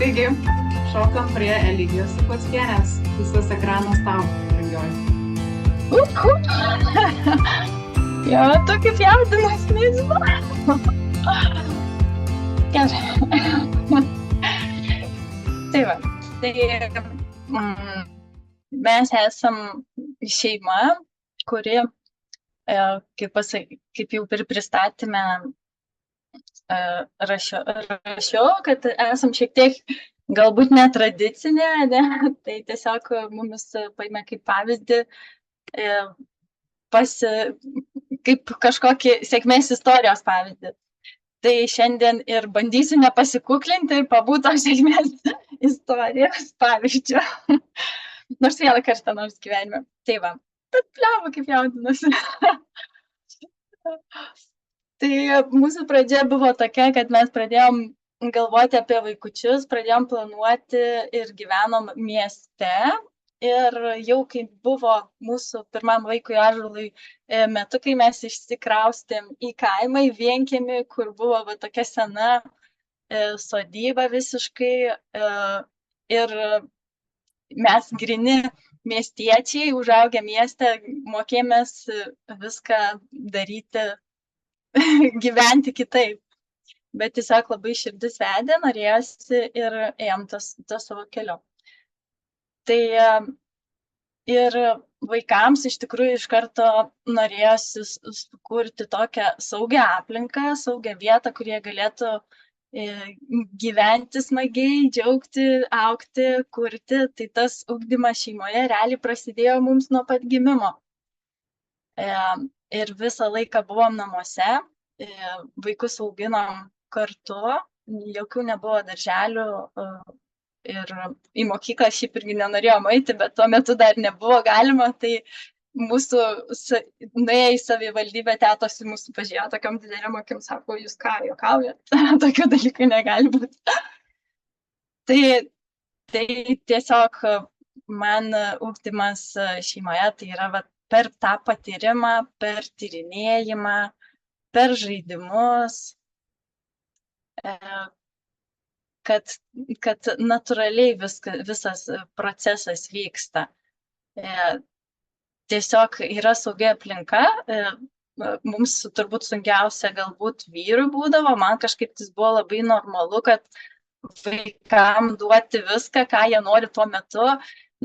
Taigi, šokam prie Eligijos Sukockienės. Visas ekranas tau, brangioji. Jo, tu kaip jaudinas, nežinau. Gerai. Tai va, mes esam šeima, kuri, kaip jau pristatėme, rašiau, kad esam šiek tiek galbūt netradicinė, ne? Tai tiesiog mumis paėmė kaip pavyzdį, kaip kažkokį sėkmės istorijos pavyzdį. Tai šiandien ir bandysiu nepasikuklinti ir pabūti sėkmės istorijos pavyzdžių. Nors vieną kartą nors gyvenime. Tai va, bet pliava kaip jaudinusi. Tai mūsų pradžia buvo tokia, kad mes pradėjom galvoti apie vaikučius, pradėjom planuoti ir gyvenom mieste. Ir jau kai buvo mūsų pirmam vaikui Ąžuolui metu, kai mes išsikraustėm į kaimą, į vienkiemį, kur buvo va, tokia sena sodyba visiškai. Ir mes grini miestiečiai, užaugę mieste, mokėmės viską daryti, gyventi kitaip. Bet tiesiog labai širdis vedė, norėjosi ir ėjom tas savo keliu. Tai ir vaikams iš tikrųjų iš karto norėjosi sukurti tokią saugią aplinką, saugią vietą, kur jie galėtų gyventi smagiai, džiaugti, augti, kurti. Tai tas ugdymas šeimoje realiai prasidėjo mums nuo pat gimimo. Ir visą laiką buvom namuose, vaikus auginom kartu, jokių nebuvo darželių ir į mokyklą šiaip irgi nenorėjom eiti, bet tuo metu dar nebuvo galima, tai mūsų nuėję į savivaldybę tetos į mūsų pažiūrėjo tokiam didelėm akim, sako, jūs ką, juokaujat, tokių dalykų negali būti. Tai tiesiog man ugdymas šeimoje tai yra va, per tą patyrimą, per tyrinėjimą, per žaidimus, kad natūraliai visas procesas vyksta. Tiesiog yra saugi aplinka, mums turbūt sunkiausia galbūt vyrui būdavo, man kažkaip tai buvo labai normalu, kad vaikam duoti viską, ką jie nori tuo metu.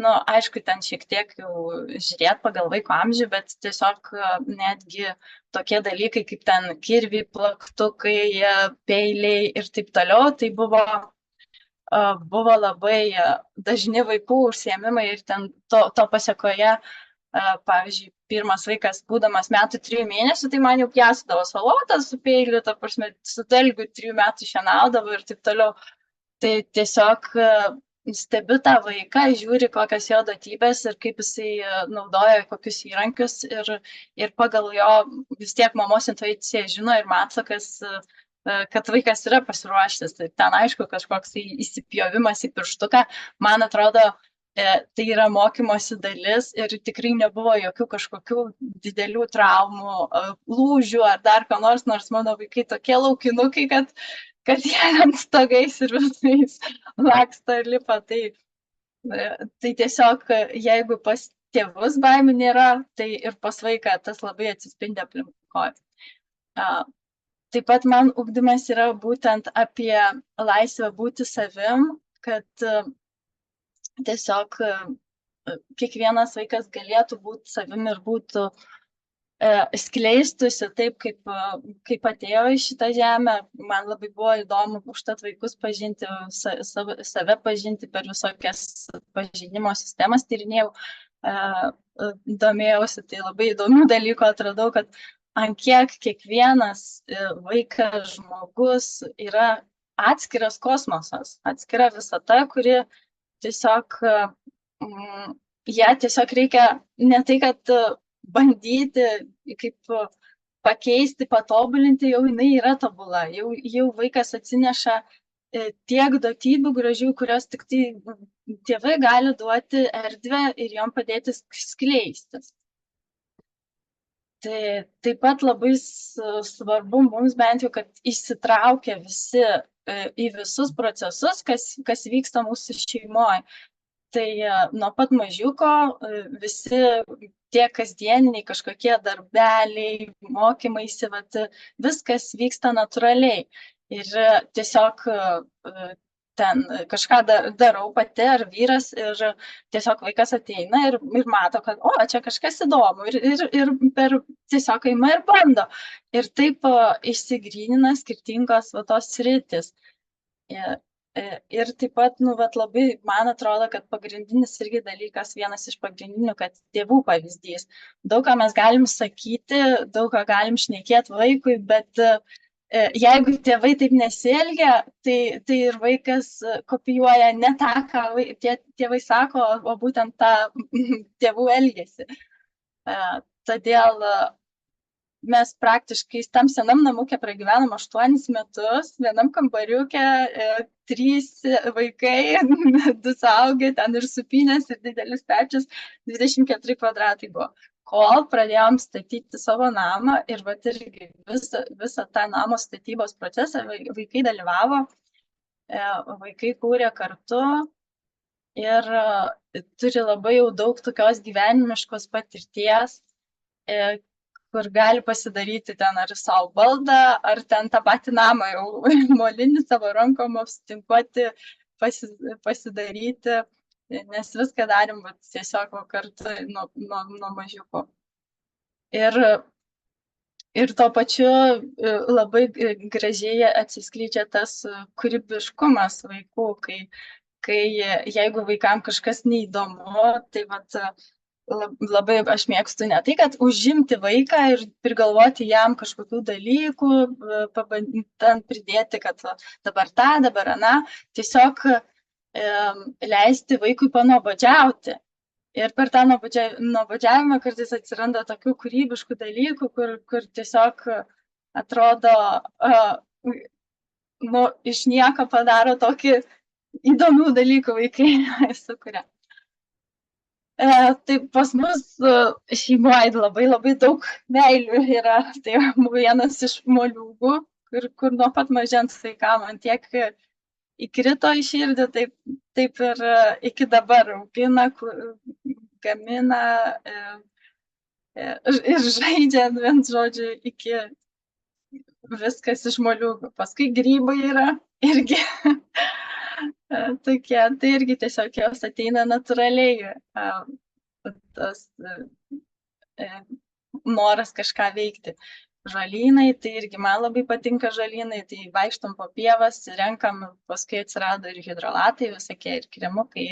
Nu, aišku, ten šiek tiek jau žiūrėt pagal vaiko amžių, bet tiesiog netgi tokie dalykai kaip ten kirviai, plaktukai, peiliai ir taip toliau, tai buvo labai dažni vaikų užsiėmimai ir ten to pasiekoje, pavyzdžiui, pirmas vaikas, būdamas metų 3 mėnesių, tai man jau pjaustydavo salotą su peiliu, ta prasme, su dalgiu 3 metų šienaudavo ir taip toliau. Tai tiesiog stebiu tą vaiką, žiūri, kokios jo duotybės ir kaip jisai naudoja kokius įrankius ir pagal jo vis tiek mamos intuicija žino ir mato, kad vaikas yra pasiruošęs. Tai ten aišku kažkoks įsipjovimas į pirštuką, man atrodo, tai yra mokymosi dalis ir tikrai nebuvo jokių kažkokių didelių traumų, lūžių ar dar ko nors mano vaikai tokie laukinukai, kad jie ant stogais ir visais laksto ir lipa. Tai tiesiog, jeigu pas tėvus baimių nėra, tai ir pas vaiką tas labai atsispindi aplinkoje. Taip pat man ugdymas yra būtent apie laisvę būti savim, kad tiesiog kiekvienas vaikas galėtų būti savim ir būtų skleistusi taip, kaip atėjo į šitą žemę. Man labai buvo įdomu užtat vaikus pažinti, save pažinti per visokias pažinimo sistemas, tyrinėjau, domėjausi, tai labai įdomių dalykų atradau, kad ant kiek kiekvienas vaikas, žmogus yra atskiras kosmosas, atskira visata, kuri tiesiog, ją tiesiog reikia ne tai, kad bandyti kaip pakeisti, patobulinti, jau jinai yra tobula, jau vaikas atsineša tiek duotybių gražių, kurios tik tai tėvai gali duoti erdvę ir jom padėti skleistis. Tai taip pat labai svarbu mums bent jau, kad įsitraukia visi į visus procesus, kas vyksta mūsų šeimoje. Tai nuo pat mažiuko visi tie kasdieniniai kažkokie darbeliai, mokymaisi, viskas vyksta natūraliai. Ir tiesiog ten kažką darau pati ar vyras ir tiesiog vaikas ateina ir mato, kad čia kažkas įdomu ir per tiesiog eina ir bando. Ir taip išsigrynina skirtingos tos sritis. Ir taip pat, labai, man atrodo, kad pagrindinis irgi dalykas, vienas iš pagrindinių, kad tėvų pavyzdys. Daug ką mes galim sakyti, daug ką galim šnekėti vaikui, bet jeigu tėvai taip nesielgia, tai ir vaikas kopijuoja ne tą, ką tėvai sako, o būtent tą tėvų elgesį. Todėl mes praktiškai tam senam namukė pragyvenom 8 metus, vienam kambariukė, 3 vaikai, 2 suaugę, ten ir supynės, ir didelis pečius, 24 kvadratai buvo. Kol pradėjom statyti savo namą ir irgi visą tą namo statybos procesą vaikai dalyvavo, vaikai kūrė kartu ir turi labai jau daug tokios gyvenimiškos patirties, kur gali pasidaryti ten ar savo baldą, ar ten tą patį namą jau molinį savo rankom apstinkuoti, pasidaryti. Nes viską darėm tiesiog kartu nuo mažiuko. Ir tuo pačiu labai gražiai atsiskleidžia tas kūrybiškumas vaikų, kai jeigu vaikam kažkas neįdomu, tai labai aš mėgstu ne tai, kad užimti vaiką ir prigalvoti jam kažkokių dalykų, ten pridėti, kad dabar tą, dabar aną, tiesiog leisti vaikui panuobodžiauti. Ir per tą nuobodžiavimą kartais atsiranda tokių kūrybiškų dalykų, kur tiesiog atrodo, iš nieko padaro tokį įdomių dalykų vaikai sukuria. Tai pas mus šeimoje labai daug meilių yra. Tai vienas iš moliūgų, kur nuo pat mažens vaikam man tiek įkrito į širdį, taip ir iki dabar augina, gamina ir žaidžia, viens žodžiu, iki viskas iš moliūgų. Paskui grybai yra irgi tokie, tai irgi tiesiog jos ateina natūraliai, tas noras kažką veikti. Žolynai, tai irgi man labai patinka žolynai, tai vaikštom po pievas, renkam, paskui atsirado ir hidrolatai visokie, ir kremukai,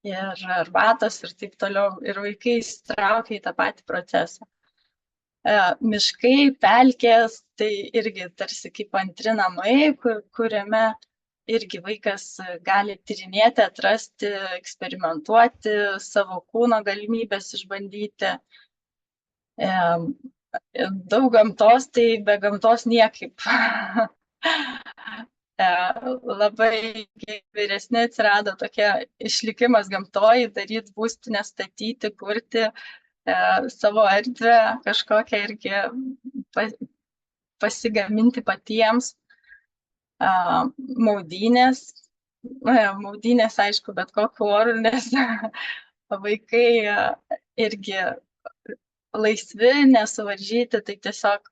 ir arbatos, ir taip toliau, ir vaikai įsitraukia į tą patį procesą. Miškai, pelkės, tai irgi tarsi kaip antri namai, kuriame irgi vaikas gali tyrinėti, atrasti, eksperimentuoti, savo kūno galimybės išbandyti. Daug gamtos, tai be gamtos niekaip. Labai vyresni atsirado tokia išlikimas gamtoj, daryti būstinę, statyti, kurti savo erdvę, kažkokią irgi pasigaminti patiems. Maudynės, aišku, bet kokiu oru, nes vaikai irgi laisvi, nesuvaržyti, tai tiesiog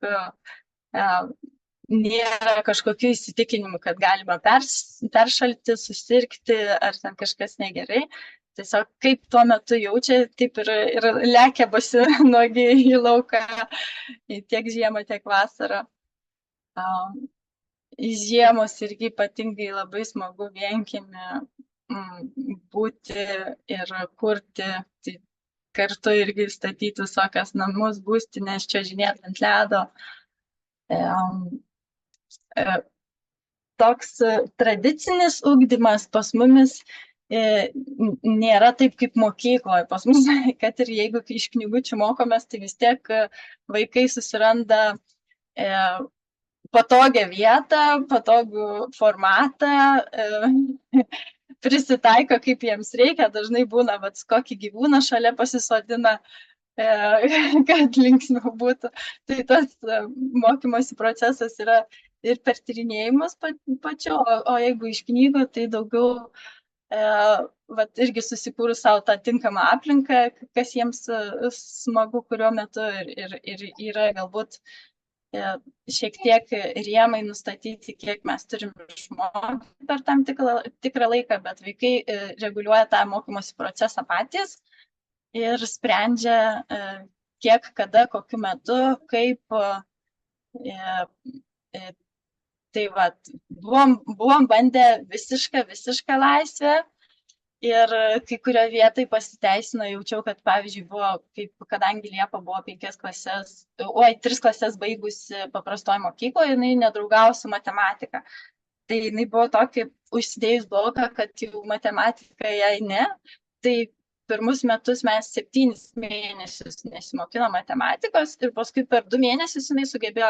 nėra kažkokių įsitikinimų, kad galima peršalti, susirgti, ar ten kažkas negerai. Tiesiog kaip tuo metu jaučia, taip ir lekia basi nuogi į lauką, tiek žiemą, tiek vasarą. Žiemos irgi ypatingai labai smagu vienkiemy būti ir kurti. Tai kartu irgi statyti visokias namus, būstinės, čiuožinėti ant ledo. Toks tradicinis ugdymas pas mumis nėra taip kaip mokykloje. Pas mus, kad ir jeigu iš knygučių mokomės, tai vis tiek vaikai susiranda patogią vietą, patogų formatą, prisitaiko, kaip jiems reikia, dažnai būna, kokį gyvūną šalia pasisodina, kad linksmiau būtų. Tai tas mokymosi procesas yra ir per tyrinėjimus pačiu, o jeigu iš knygų, tai daugiau vat irgi susikūrus savo tą tinkamą aplinką, kas jiems smagu kuriuo metu ir yra galbūt šiek tiek rėmai nustatyti, kiek mes turim išmokti per tam tikrą laiką, bet vaikai reguliuoja tą mokymosi procesą patys ir sprendžia, kiek, kada, kokiu metu, kaip. Tai vat, buvom bandę visišką laisvę ir kai kurioje vietoje pasiteisino, jaučiau, kad pavyzdžiui buvo, kadangi Liepa buvo 3 klases baigusi paprastoje mokykloje, jinai nedraugavo su matematika. Tai jinai buvo tokį užsidėjus bloką, kad jau matematika jai ne. Tai pirmus metus mes 7 mėnesius nesimokinom matematikos ir paskui per 2 mėnesius jinai sugebėjo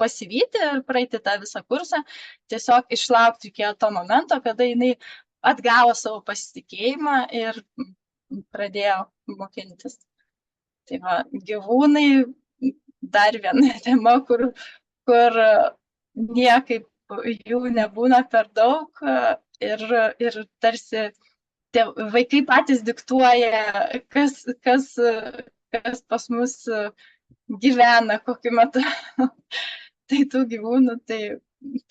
pasivyti ir praeiti tą visą kursą. Tiesiog išlaukti reikėjo to momento, kada jinai atgavo savo pasitikėjimą ir pradėjo mokintis. Tai va, gyvūnai dar viena tema, kur niekaip jų nebūna per daug ir tarsi vaikai patys diktuoja, kas pas mus gyvena, kokiu metu. Tai tų gyvūnų tai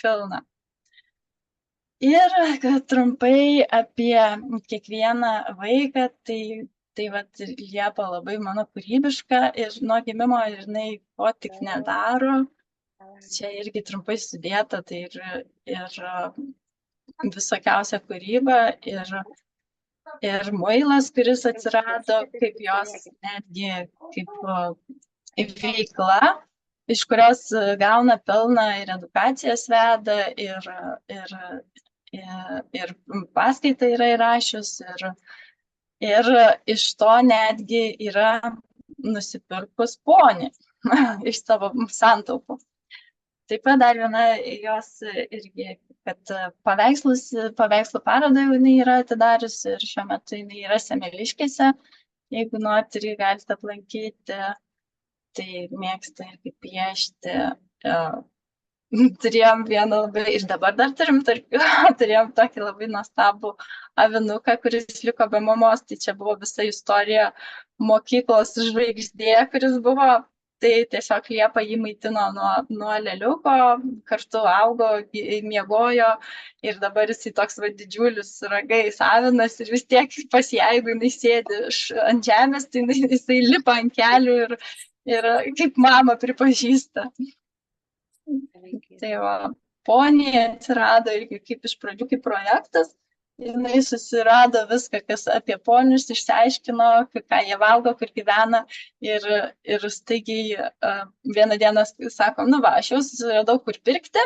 pilna. Ir trumpai apie kiekvieną vaiką, tai vat Liepa labai mano kūrybiška ir nuo gimimo jinai ko tik nedaro. Čia irgi trumpai sudėta, tai ir visokiausia kūryba ir muilas, kuris atsirado kaip jos netgi kaip veikla, iš kurios gauna pelną ir edukacijas veda, ir paskaitą yra įrašius, ir iš to netgi yra nusipirkus ponį iš savo santaupų. Taip pat dar viena jos irgi, kad paveikslų parodą jinai yra atidarius ir šiuo metu jinai yra Semeliškėse. Jeigu norite, irgi galite aplankyti, tai mėgsta irgi piešti. Turėjom vieną labai, ir dabar dar turėjom tokį labai nuostabų avinuką, kuris liko be mamos, tai čia buvo visa istorija mokyklos žvaigždė, kuris buvo. Tai tiesiog Liepa jį maitino nuo leliuko, kartu augo, miegojo ir dabar jisai toks didžiulis ragais avinas ir vis tiek pas ją, jeigu jinai sėdi ant žemės, tai jisai lipa ant kelių ir kaip mama pripažįsta. Tai va, poniai atsirado irgi kaip iš pradžių kaip projektas. Jinai susirado viską, kas apie ponius, išsiaiškino, ką jie valgo, kur gyvena ir staigiai vieną dieną sako, nu va, aš jau susiradau, kur pirkti,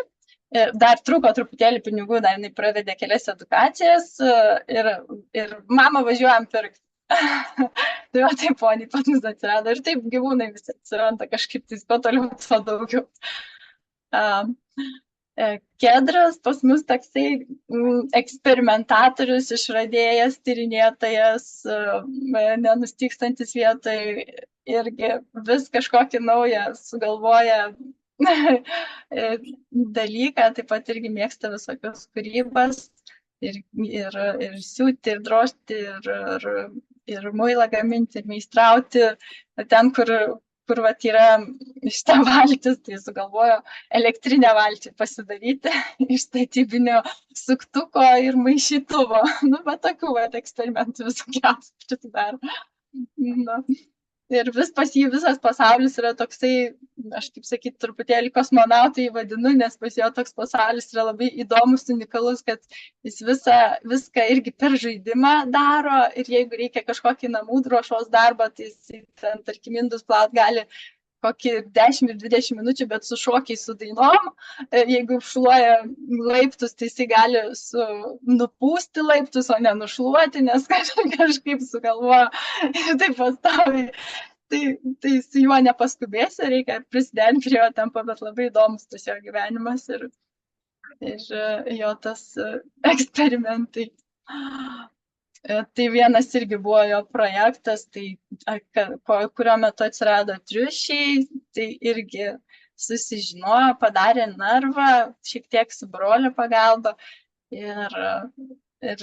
dar truko truputėlį pinigų, dar jinai pravedė kelias edukacijas ir mama važiuojam pirkti. Tai va, taip poniai pat mus atsirado ir taip gyvūnai visi atsiranda kažkaip, tai kuo toliau, tuo daugiau. Kedras pas mus toksai eksperimentatorius, išradėjas, tyrinėtojas, nenustykstantis vietoj, irgi vis kažkokį naują sugalvoja dalyką, taip pat irgi mėgsta visokios kūrybas ir siūti, ir drožti, ir muilą gaminti, ir meistrauti, ten, kur vat yra šita valtis, tai sugalvojo elektrinę valtį pasidaryti iš statybinio suktuko ir maišytuvo. Nu, bet tokių eksperimentų visokiausių prisidaro. Ir pas jį visas pasaulis yra toksai, aš kaip sakyti, truputėlį kosmonautai vadinu, nes pas jo toks pasaulis yra labai įdomus, unikalus, kad jis viską irgi per žaidimą daro ir jeigu reikia kažkokį namų ruošos darbą, tai jis ten, tarkim, indus plaut gali kokį 10-20 minučių, bet su šokiais, su dainom. Jeigu šluoja laiptus, tai jisai gali nupūsti laiptus, o ne nušluoti, nes kažkaip sugalvoja ir taip pastoviai. Tai su juo nepaskubėsi, reikia prisidėti prie jo tempo, bet labai įdomus tas jo gyvenimas ir jo tas eksperimentai. Tai vienas irgi buvo jo projektas, tai kurio metu atsirado triušiai, tai irgi susižinojo, padarė narvą, šiek tiek su brolio pagalba ir, ir,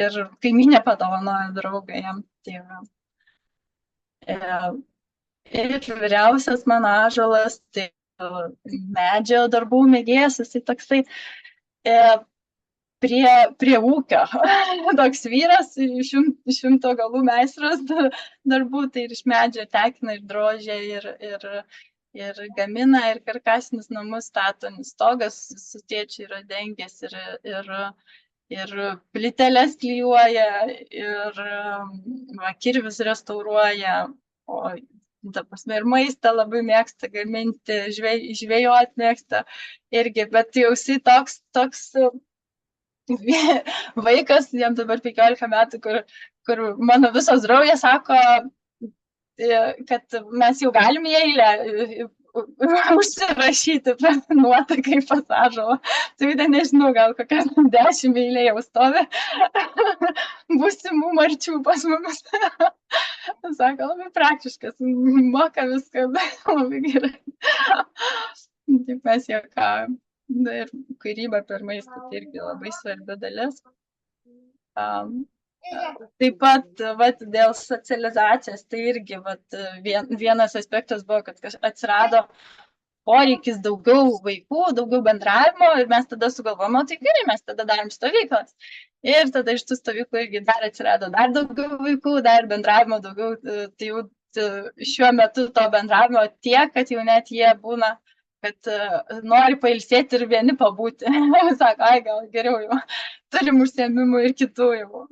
ir kaimynė padovanojo draugą jam. Tai va. Ir vyriausias mano ąžuolas, tai medžio darbų mėgėjas, jisai toksai prie ūkio. Toks vyras, šimto galų meistras darbų, tai ir iš medžio tekina, ir drožia, ir gamina, ir karkasinius namus stato, stogas su tėčiu yra dengęs, ir plyteles klijuoja, ir kirvius restauruoja, o ta prasme, ir maistą labai mėgsta gaminti, žvejot mėgsta irgi, bet jau jisai toks vaikas, jam dabar 15 metų, kur mano visos draugės sako, kad mes jau galim į eilę užsirašyti nuotakai pas ąžuolą. Tai nežinau, gal kokias 10 eilė jau stovi būsimų marčių pas mumis. Sako, labai praktiškas, moka viską, labai gerai. Taip mes juokaujam. Ir kūryba per maistą tai irgi labai svarbi dalis. Taip pat dėl socializacijos, tai irgi vienas aspektas buvo, kad atsirado poreikis daugiau vaikų, daugiau bendravimo ir mes tada sugalvojom, tai gerai, mes tada darom stovyklas. Ir tada iš tų stovyklų irgi dar atsirado dar daugiau vaikų, dar bendravimo daugiau, tai jau šiuo metu to bendravimo tiek, kad jau net jie būna, kad nori pailsėti ir vieni pabūti. Sako, ai, gal geriau jau turim užsiėmimų ir kitų jau.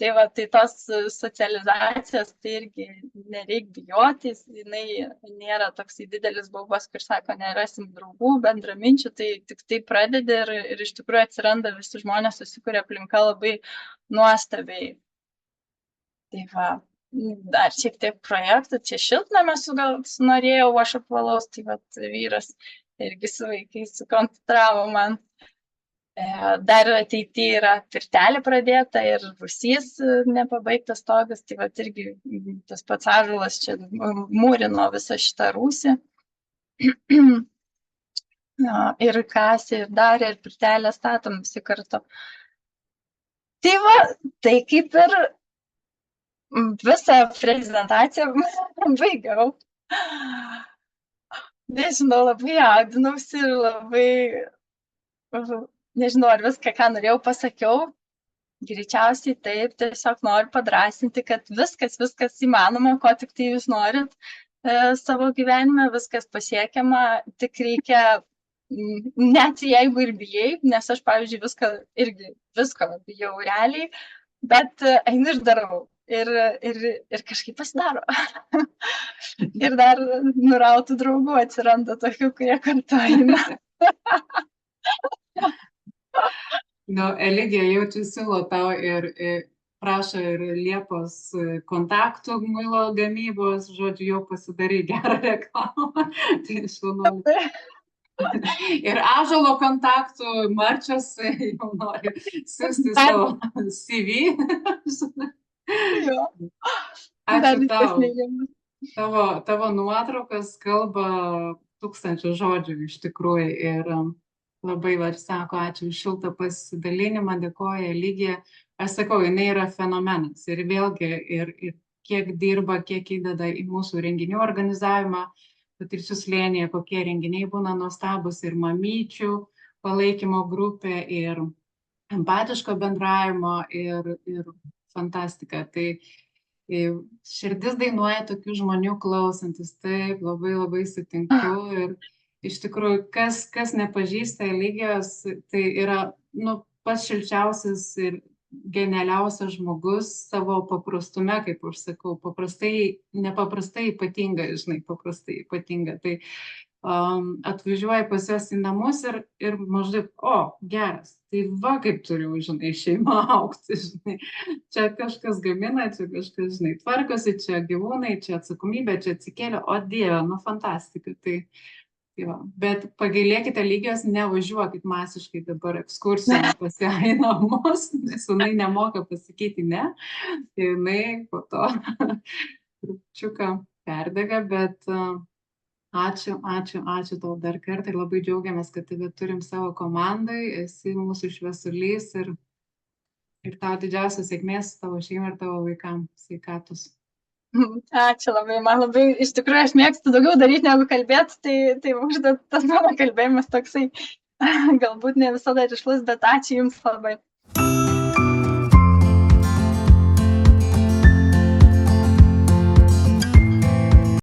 Tai tos socializacijos, tai irgi nereik bijotis, jinai nėra toksai didelis baubas, kur sako, nerasim draugų, bendraminčių, tai tik tai pradedi ir iš tikrųjų atsiranda visi žmonės, susikuria aplinka labai nuostabiai. Tai va, dar šiek tiek projektų, čia šiltnamę norėjau aš apvalaus, tai va vyras irgi su vaikais sukonstravo man. Dar ateityje yra pirtelė pradėta ir rūsys nepabaigtas stogas, tai va irgi tas pats ąžuolas čia mūrino visą šitą rūsį. Ir kasė, ir darė, ir pirtelę statom visi kartu. Tai va, tai kaip ir visą prezentaciją baigiau. Nežinau, labai jaudinausi ir labai, nežinau, ar viską, ką norėjau, pasakiau. Greičiausiai taip, tiesiog noriu padrąsinti, kad viskas įmanoma, ko tik tai jūs norit savo gyvenime, viskas pasiekiama, tik reikia, net jeigu ir bijai, nes aš, pavyzdžiui, visko bijau realiai, bet einu ir darau. Ir kažkaip pasidaro. Ir dar nurautų draugų atsiranda tokių, kurie kartu eina. Eligija jau čia siūlo tau ir prašo ir Liepos kontaktų muilo gamybos, žodžiu, jau pasidarai gerą reklamą. Tai šaunuolė. Ir ąžuolo kontaktų Marčios jau nori siųsti savo CV. Ačiū tau. Tavo nuotraukas kalba 1000 žodžių iš tikrųjų ir labai, sako, ačiū už šiltą pasidalinimą, dėkoju Eligija. Aš sakau, jinai yra fenomenas ir vėlgi, ir kiek dirba, kiek įdeda į mūsų renginių organizavimą, Patirčių slėnyje, kokie renginiai būna nuostabus ir mamyčių palaikymo grupė, ir empatiško bendravimo, ir fantastika. Tai širdis dainuoja tokių žmonių klausantis, taip, labai labai sutinku. Ir iš tikrųjų, kas nepažįsta Eligijos, tai yra pats šilčiausias ir genialiausias žmogus savo paprastume, kaip aš sakau, nepaprastai ypatinga, žinai, paprastai ypatinga. Tai atvažiuoja pas juos į namus ir maždaug, geras, tai va kaip turiu, žinai, šeima augti, žinai, čia kažkas gamina, čia kažkas, žinai, tvarkosi, čia gyvūnai, čia atsakomybė, čia atsikėlė, o Dieve, fantastika. Tai va. Bet pagailėkite Eligijos, nevažiuokit masiškai dabar ekskursiją pas ją į namus, nes jinai nemoka pasakyti ne, tai jinai po to trupčiuką perdega, bet Ačiū tau dar kartą ir labai džiaugiamės, kad tave turim savo komandai, esi mūsų šviesulys ir tau didžiausios sėkmės tavo šeimai ir tavo vaikams, sveikatos. Ačiū labai, man labai, iš tikrųjų, aš mėgstu daugiau daryti negu kalbėti, tai užtat tas mano kalbėjimas toksai, galbūt ne visada rišlus, bet ačiū Jums labai.